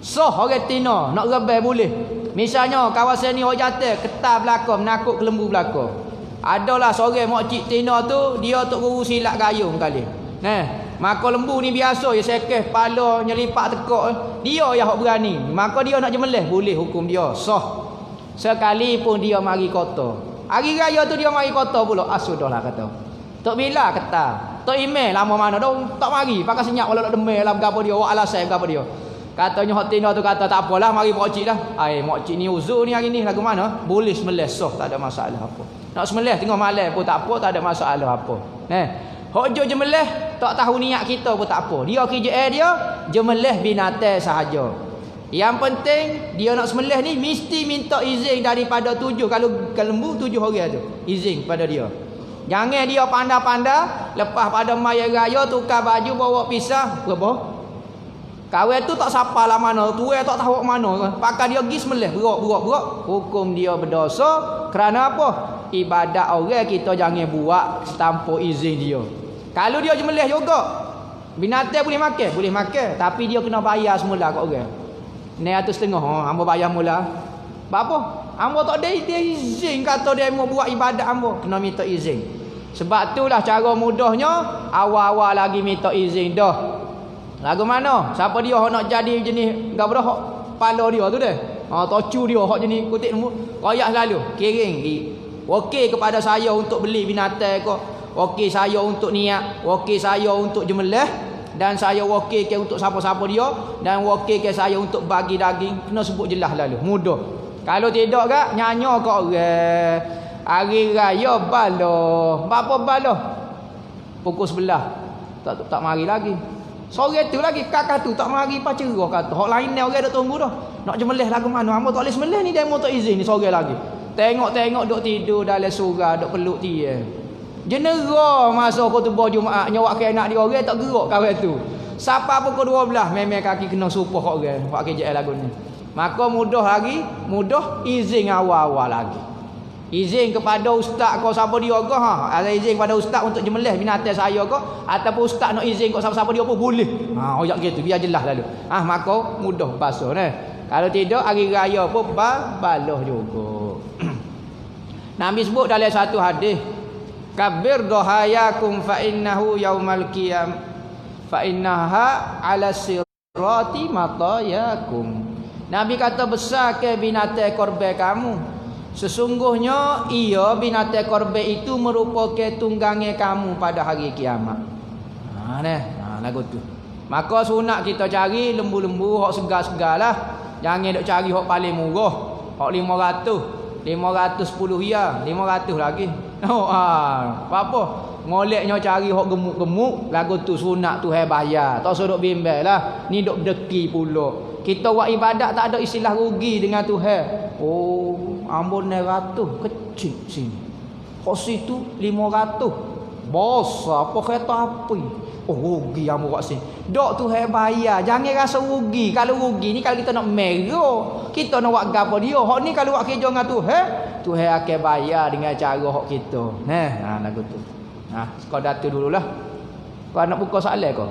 Orang tina nak rebel boleh. Misalnya kawasan ni orang jatuh, ketar belakang, menakut ke lembu belakang. Adalah seorang makcik tina tu, dia tok guru silat gayung kali. Maka lembu ni biasa ya sekeh kepala nyelipak tekak, dia yang hak berani. Maka dia nak jemelih, boleh hukum dia sah. Sekalipun dia mari kota. Hari raya tu dia mari kota pula, sudahlah kata. Tok bila ketar. Tok email lama mana dah tak mari, pakai senyap walau nak demel lah gapo dia, wak alasan gapo dia. Katanya hak tina tu kata tak apalah, mari makcik dah. Makcik ni uzur ni hari ni lagu mana? Boleh sembelih sah, tak ada masalah apa. Nak sembelih tengah malam pun tak apa, tak ada masalah apa. Hak jo jemelih tak tahu niat kita pun tak apa. Dia kerja dia jemelih binatang sahaja. Yang penting dia nak sembelih ni mesti minta izin daripada 7, kalau lembu 7 orang tu. Izin kepada dia. Jangan dia pandai-pandai lepas pada maya raya tukar baju bawa pisah berapa? Kawan tu tak sapa lah mana, tuai tak tahu mana. Pakai dia pergi sembelih, berak. Hukum dia berdosa kerana apa? Ibadat orang kita jangan buat tanpa izin dia. Kalau dia sembelih juga, binatang boleh makan, tapi dia kena bayar semula kat orang. Ni atas setengah, hamba bayar mula. Apa? Hamba tak ada izin kata dia mau buat ibadat hamba, kena minta izin. Sebab itulah cara mudahnya awal-awal lagi minta izin dah. Lagu mana? Siapa dia hok nak jadi jenis gabrah hok pala dia tu dah. Tocu dia hok jenis kutik nombor. Koyak selalu kiring. Okey kepada saya untuk beli binatang kau. Okey saya untuk niat, okey saya untuk jemelah dan saya okey ke untuk siapa-siapa dia dan okey ke saya untuk bagi daging. Kena sebut jelas lalu. Mudah. Kalau tidak gak nyanyo kau orang. Hari raya baloh. Apa baloh? Pukul 11. Tak mari lagi. Sore tu lagi kakak tu tak mari pacerah kata. Hak lain ni orang dak tunggu dah. Nak jemelih lagu mana? Hamba tak boleh sembelih ni demo tak izin ni sore lagi. Tengok duk tidur dalam surau duk peluk dia. Jenera masa khutbah Jumaat nyawak ke anak dia orang tak gerak kawan tu. Siapa pukul 12 memang kaki kena supuh hak orang. Hak KJL lagu ni. Maka mudah lagi, mudah izin awal-awal lagi. Izin kepada ustaz kau siapa dia ke ada izin kepada ustaz untuk jemelih binatang saya ke ataupun ustaz nak izin kau siapa-siapa dia pun boleh. Oyak gitu biar jelas lalu. Maka mudah basuh nah. Kalau tidak hari raya pun baloh juga. Nabi sebut dalam satu hadis, kabir dohayakum fa innahu yaumal qiyam fa innaha ala sirati matayakum. Nabi kata besar ke binatang korban kamu. Sesungguhnya ia binatang korban itu merupakan tunggangan kamu pada hari kiamat. Lagu tu. Maka sunat kita cari lembu-lembu hak segar-segar lah. Jangan duk cari hak paling murah. Hak 500. 510 ya, 500 lagi. Apa? Ngoleknya cari hak gemuk-gemuk, lagu tu sunat tu bayar. Tak suruh bimbel lah. Ni duk deki pula. Kita buat ibadat tak ada istilah rugi dengan Tuhan. Ambon 900 kecil sini. Kok situ 500. Bos apa kereta api. Rugi ambo kat sini. Dok tu bayar. Jangan rasa rugi. Kalau rugi ni kalau kita nak merah, kita nak buat gapo dia. Hak ni kalau buat kerja dengan Tuhan akan bayar dengan cara hak kita. Lagu tu. Kau datu dululah. Kau nak buka soalan kau?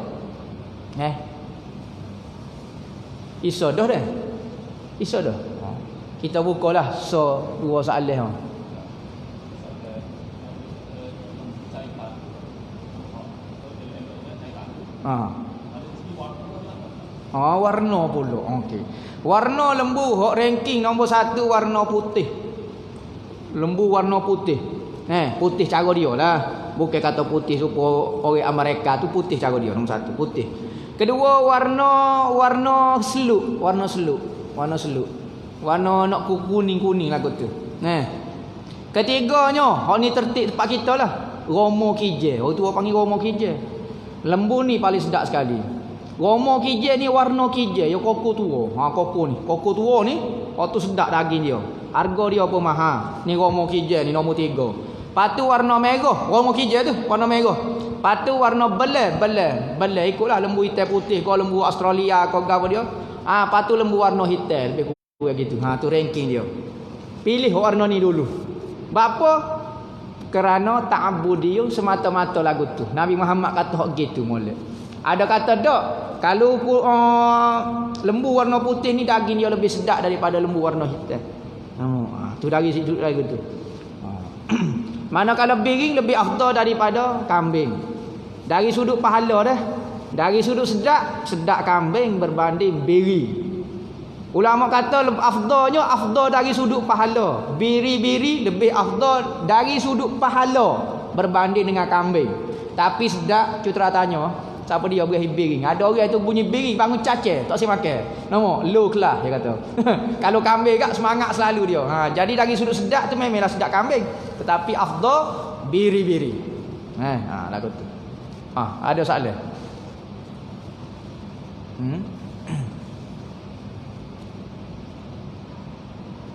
Iso dah dah. Iso dah. Kita bukalah dua soalan. Warna pula. Okey. Warna lembu hok ranking nombor 1 warna putih. Lembu warna putih. Putih cara dia lah. Bukan kata putih supaya orang Amerika tu putih cara dia nombor 1 putih. Kedua warna seluk, warna nak kuning-kuning lagu tu. Ketiganya, hak ni tertib tempat kita lah. Romo kijel. Orang tua panggil romo kijel. Lembu ni paling sedap sekali. Romo kijel ni warna kijel, ya koko tua. Koko tua ni, tu sedap daging dia. Harga dia pun mahal. Ni romo kijel ni nombor 3. Patu warna merah, romo kijel tu warna merah. Patu warna belai ikutlah lembu hitam putih kau lembu Australia kau apa dia. Patu lembu warna hitam lebih kurang gitu. Tu ranking dia. Pilih warna ni dulu. Bapa? Kerana ta'budiyun semata-mata lagu tu. Nabi Muhammad kata hak gitu molek. Ada kata dak kalau lembu warna putih ni daging dia lebih sedap daripada lembu warna hitam. Tu dari situ lagu tu. Manakala biring lebih afdal daripada kambing. Dari sudut pahala dah. Dari sudut sedap kambing berbanding biri. Ulama kata afdal dari sudut pahala. Biri lebih afdal dari sudut pahala berbanding dengan kambing. Tapi sedap cutera tanya, siapa dia beri biring? Ada orang tu bunyi biri bangun cacah, tak sempat makan. Nama low class dia kata. Kalau kambing kat semangat selalu dia. Jadi dari sudut sedap tu memanglah sedap kambing. Tetapi afdal biri. Lagu tu. Ada soalan?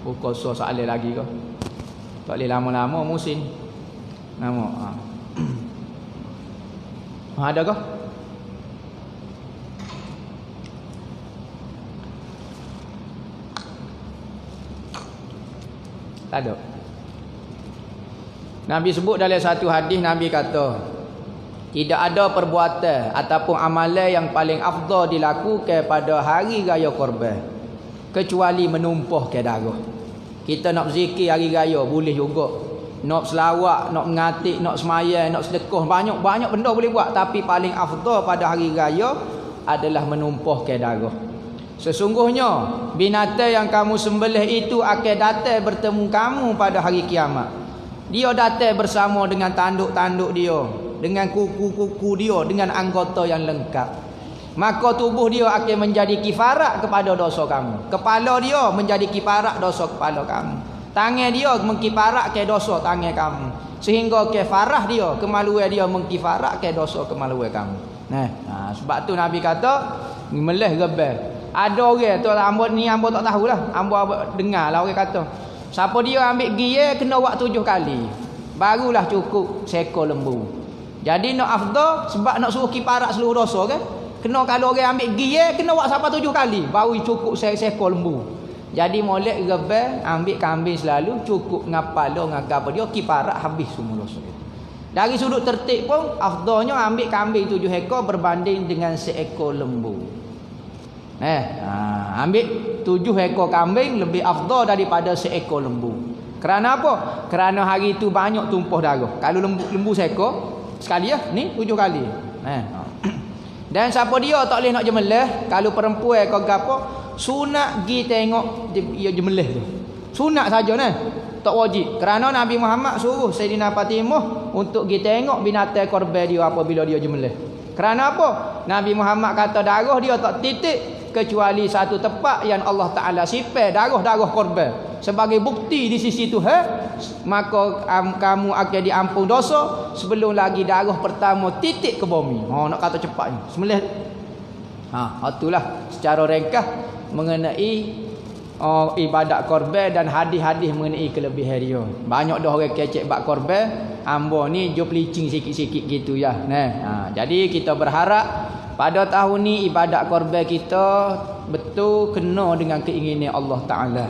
Buka soalan lagi ke? Tak boleh lama-lama musim. Nama. Ada kah? Tak ada. Nabi sebut dalam satu hadis, Nabi kata, tidak ada perbuatan ataupun amalan yang paling afdal dilakukan pada hari raya Korban kecuali menumpahkan darah. Kita nak berzikir hari raya boleh juga. Nak selawat, nak mengatik, nak semayang, nak sedekah, banyak benda boleh buat, tapi paling afdal pada hari raya adalah menumpahkan darah. Sesungguhnya binatang yang kamu sembelih itu akan datang bertemu kamu pada hari kiamat. Dia datang bersama dengan tanduk-tanduk dia, dengan kuku-kuku dia, dengan anggota yang lengkap. Maka tubuh dia akan menjadi kifarat kepada dosa kamu. Kepala dia menjadi kifarat dosa kepala kamu. Tangan dia mengkifarat ke dosa tangan kamu. Sehingga kifarah dia, kemaluan dia mengkifarat ke dosa kemaluan kamu. Sebab tu Nabi kata melih rebel. Ada orang tu ambo tak tahulah. Ambo dengar lah orang kata, siapa dia ambil giyah kena buat 7 kali. Barulah cukup seekor lembu. Jadi nak afdal sebab nak suruh kifarat seluruh dosa kan? Kena kalau orang ambil giyah kena buat sampai 7 kali baru cukup seekor lembu. Jadi molek rebel ambil kambing selalu cukup ngapalo ngagap dia kifarat habis semua dosa. Dari sudut tertib pun afdalnya ambil kambing 7 ekor berbanding dengan seekor lembu. Ambil 7 ekor kambing lebih afdal daripada seekor lembu. Kerana apa? Kerana hari itu banyak tumpah darah. Kalau lembu seekor sekali ni 7 kali. Dan siapa dia tak boleh nak jemelih, kalau perempuan kau gapo sunat gi tengok dia jemelih tu. Sunat saja nah. Tak wajib. Kerana Nabi Muhammad suruh Sayyidina Fatimah untuk gi tengok binatang korban dia apabila dia jemelih. Kerana apa? Nabi Muhammad kata darah dia tak titik kecuali satu tempat yang Allah Ta'ala sifat darah-darah korban sebagai bukti di sisi Tuhan, maka kamu akan diampun dosa sebelum lagi darah pertama titik ke bumi. Nak kata cepat ni sembelih. Itulah secara ringkas mengenai ibadat korban dan hadis-hadis mengenai kelebihan dia. Banyak dah orang kecek bab korban, ambo ni jo pelicing sikit-sikit gitu ya. Jadi kita berharap pada tahun ni ibadat korban kita betul kena dengan keinginan Allah Ta'ala.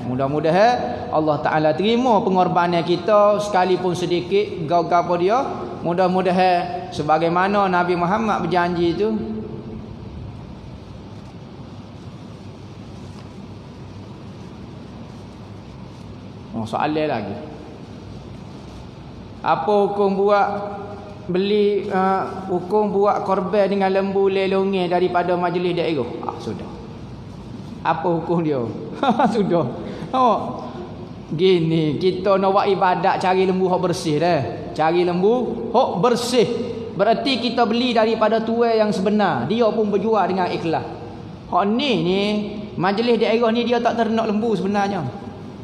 Mudah-mudahan Allah Ta'ala terima pengorbanan kita sekalipun sedikit gau-gau dia. Mudah-mudahan sebagaimana Nabi Muhammad berjanji itu. Soalan lagi. Apa hukum buat beli hukum buat korban dengan lembu lelongnya daripada majlis daerah? Sudah. Apa hukum dia? Sudah. Gini, kita nak buat ibadat cari lembu hok bersih dah. Cari lembu hok bersih. Berarti kita beli daripada tuai yang sebenar. Dia pun berjual dengan ikhlas. Hok ni majlis daerah ni dia tak ternak lembu sebenarnya.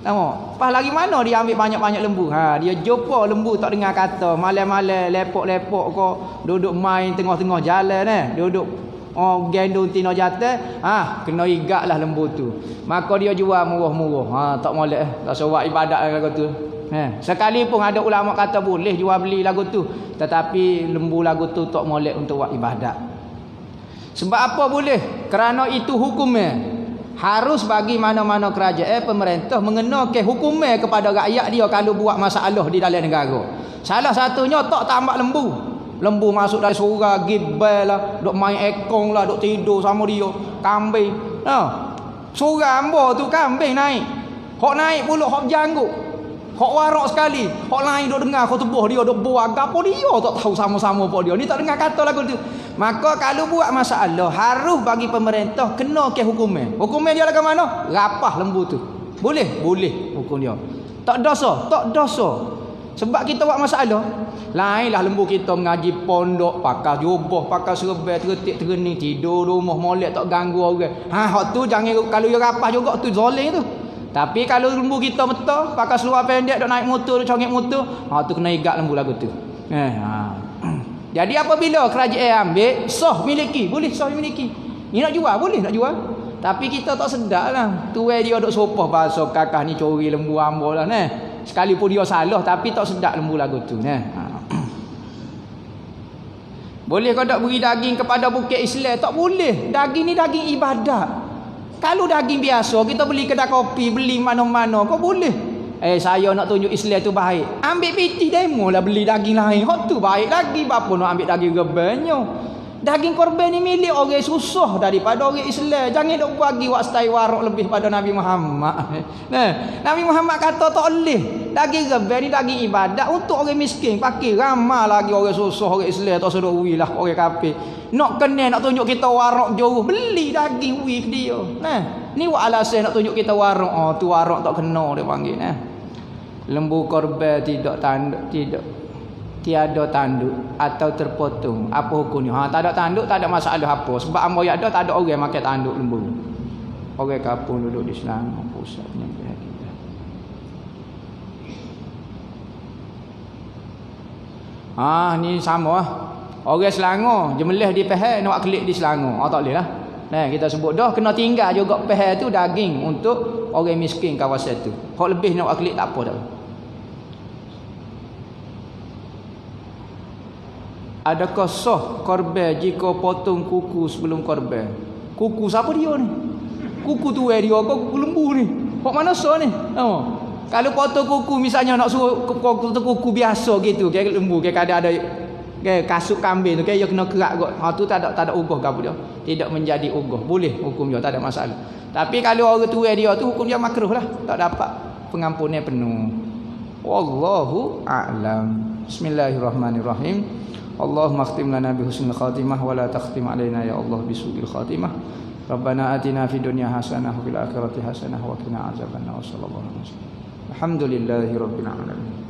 Tengok, pas lagi mana dia ambil banyak-banyak lembu. Dia jumpa lembu tak dengar kata, malam-malam lepok-lepok kau duduk main tengah-tengah jalan duduk gendong tino jatuh, kena igaklah lembu tu. Maka dia jual murah-murah. Tak molek tak suruh ibadat lagu tu. Sekalipun ada ulama kata boleh jual beli lagu tu, tetapi lembu lagu tu tak molek untuk buat ibadat. Sebab apa boleh? Kerana itu hukumnya. Harus bagi mana-mana kerajaan pemerintah mengenakan hukumnya kepada rakyat dia kalau buat masalah di dalam negara. Salah satunya tak tambak lembu. Lembu masuk dari surga, gibal lah, duk main ekong lah, duk tidur sama dia, kambing. Surga ambo tu kambing naik. Hok naik pula hok janggut. Hok warak sekali. Hok lain duk dengar kau tubuh dia duk buat gapo dia tak tahu sama-sama apa dia. Ni tak dengar kata lagu tu. Maka kalau buat masalah harus bagi pemerintah kena ke hukumnya. Hukumnya dia lagu mana? Rapah lembu tu. Boleh? Boleh hukum dia. Tak dosa? Tak dosa. Sebab kita buat masalah. Lainlah lembu kita mengaji pondok, pakai jubah, pakai serban, tertik terening, tidur rumah molek tak ganggu orang. Hak tu jangan kalau dia rapah juga tu zalim tu. Tapi kalau lembu kita betul, pakai seluar pendek dok naik motor, dok congek motor, tu kena igat lembu lagu tu. Jadi apabila kerajaan ambil, sah miliki, boleh sah miliki. Ni nak jual, boleh nak jual. Tapi kita tak sedar lah. Tuai dia duk sopah bahasa kakak ni curi lembu ambo lah Sekalipun dia salah tapi tak sedap lembu lagu tu nah. Boleh kau tak beri daging kepada bukit Islam? Tak boleh. Daging ni daging ibadat. Kalau daging biasa kita beli kedai kopi, beli mana-mana, kau boleh. Saya nak tunjuk Islam tu baik. Ambil piti demo lah beli daging lain. Hak tu baik lagi. Bapa nak ambil daging gebanyo. Daging korban ni milik orang susah daripada orang Islam. Jangan dok bagi wak stai warok lebih pada Nabi Muhammad. Nah, Nabi Muhammad kata tak boleh. Daging korban ni daging ibadat untuk orang miskin. Pakai ramah lagi orang susah orang Islam tak suruh wi lah orang kafir. Nak kenal nak tunjuk kita warok jauh beli daging wi ke dia. Nah, ni wak alasan nak tunjuk kita warok. Oh, tu warok tak kena dia panggil nah. Lembu korban tidak tanduk, tiada tanduk atau terpotong, apa hukumnya? Tak ada tanduk tak ada masalah apa, sebab amoi ada tak ada orang makan tanduk lembu. Orang kampung duduk di Selangor pusatnya kita. Ni sama lah. Orang Selangor jemelih di Pahang nak kelik di Selangor. Tak boleh lah. Nah, kita sebut dah kena tinggal juga Pahang tu daging untuk orang miskin kawasan tu. Hak lebih nak kelik tak apa dah. Adakah sah korban jika potong kuku sebelum korban? Kuku siapa dia ni? Kuku tu dia ke kuku lembu ni? Kok mana sah ni? Kalau potong kuku misalnya nak suruh potong kuku biasa gitu, kayak lembu, kayak ada kasut kambing tu, kayak dia kena kerak kot. Tu tak ada ugah ke apa dia? Tidak menjadi ugah. Boleh hukum dia, tak ada masalah. Tapi kalau orang tua dia tu hukum dia makruh lah. Tak dapat pengampunan penuh. Wallahu a'lam. Bismillahirrahmanirrahim. Allahumma akhtim lana bi husnil khatimah wa la takhtim alaina ya Allah bi su'il khatimah. Rabbana atina fid dunya hasanah wa fil akhirati hasanah wa qina azabannar. Sallallahu alaihi wasallam. Alhamdulillahirabbil alamin.